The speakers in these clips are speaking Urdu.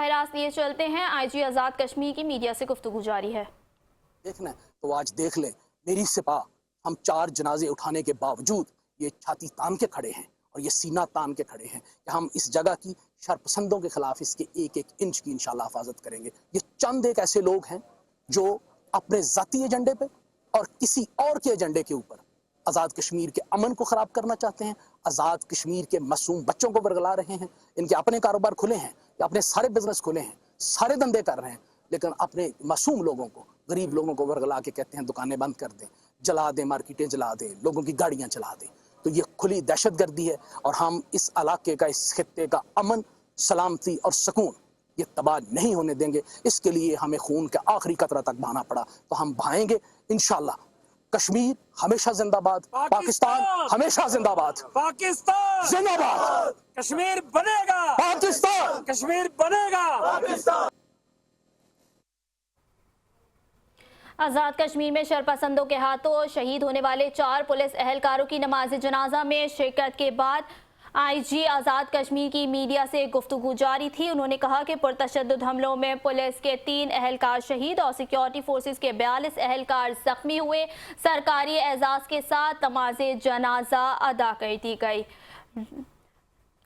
براہ راست لیے چلتے ہیں، آئی جی آزاد کشمیر کی میڈیا سے گفتگو جاری ہے۔ دیکھنا تو آج دیکھ لیں، میری سپاہ ہم 4 جنازے اٹھانے کے باوجود یہ چھاتی تان کے کھڑے ہیں اور یہ سینہ تان کے کھڑے ہیں کہ ہم اس جگہ کی شرپسندوں کے خلاف اس کے ایک ایک انچ کی انشاءاللہ حفاظت کریں گے۔ یہ چند ایک ایسے لوگ ہیں جو اپنے ذاتی ایجنڈے پہ اور کسی اور کے ایجنڈے کے اوپر آزاد کشمیر کے امن کو خراب کرنا چاہتے ہیں، آزاد کشمیر کے معصوم بچوں کو ورگلا رہے ہیں۔ ان کے اپنے کاروبار کھلے ہیں، یا اپنے سارے بزنس کھلے ہیں، سارے دندے کر رہے ہیں، لیکن اپنے معصوم لوگوں کو، غریب لوگوں کو ورگلا کے کہتے ہیں دکانیں بند کر دیں، جلا دیں، مارکیٹیں جلا دیں، لوگوں کی گاڑیاں چلا دیں۔ تو یہ کھلی دہشت گردی ہے اور ہم اس علاقے کا، اس خطے کا امن، سلامتی اور سکون یہ تباہ نہیں ہونے دیں گے۔ اس کے لیے ہمیں خون کا آخری قطرہ تک بہانا پڑا تو ہم بہائیں گے انشاءاللہ۔ کشمیر ہمیشہ زندہ باد، پاکستان ہمیشہ زندہ باد، پاکستان زندہ باد، کشمیر بنے گا، پاکستان کشمیر بنے گا۔ آزاد کشمیر میں شرپسندوں کے ہاتھوں شہید ہونے والے 4 پولیس اہلکاروں کی نماز جنازہ میں شرکت کے بعد آئی جی آزاد کشمیر کی میڈیا سے گفتگو جاری تھی۔ انہوں نے کہا کہ پرتشدد حملوں میں پولیس کے 3 اہلکار شہید اور سیکیورٹی فورسز کے 42 اہلکار زخمی ہوئے۔ سرکاری اعزاز کے ساتھ نماز جنازہ ادا کر دی گئی۔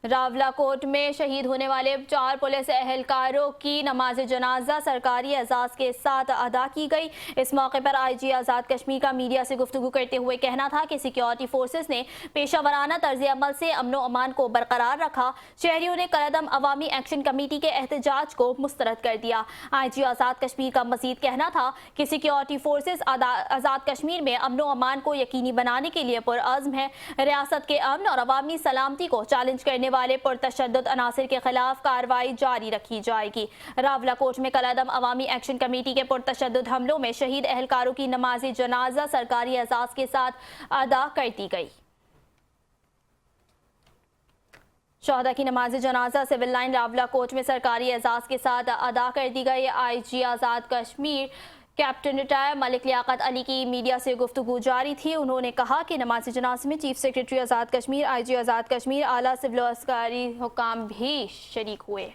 راولہ کوٹ میں شہید ہونے والے 4 پولیس اہلکاروں کی نماز جنازہ سرکاری اعزاز کے ساتھ ادا کی گئی۔ اس موقع پر آئی جی آزاد کشمیر کا میڈیا سے گفتگو کرتے ہوئے کہنا تھا کہ سیکیورٹی فورسز نے پیشہ ورانہ طرز عمل سے امن و امان کو برقرار رکھا۔ شہریوں نے قلعدم عوامی ایکشن کمیٹی کے احتجاج کو مسترد کر دیا۔ آئی جی آزاد کشمیر کا مزید کہنا تھا کہ سیکیورٹی فورسز آزاد کشمیر میں امن و امان کو یقینی بنانے کے لیے پرعزم ہے۔ ریاست کے امن اور عوامی سلامتی کو چیلنج کرنے والے پرتشدد عناصر کے خلاف کارروائی جاری رکھی جائے گی۔ راولہ کوٹ میں قلعدم عوامی ایکشن کمیٹی کے پرتشدد حملوں میں شہید اہلکاروں کی نماز جنازہ سرکاری اعزاز کے ساتھ ادا کر دی گئی۔ شہداء کی نماز جنازہ سول لائن راولہ کوٹ میں سرکاری اعزاز کے ساتھ ادا کر دی گئی۔ آئی جی آزاد کشمیر کیپٹن ریٹائر ملک لیاقت علی کی میڈیا سے گفتگو جاری تھی۔ انہوں نے کہا کہ نماز جنازہ میں چیف سیکریٹری آزاد کشمیر، آئی جی آزاد کشمیر، اعلیٰ سول و عسکری حکام بھی شریک ہوئے۔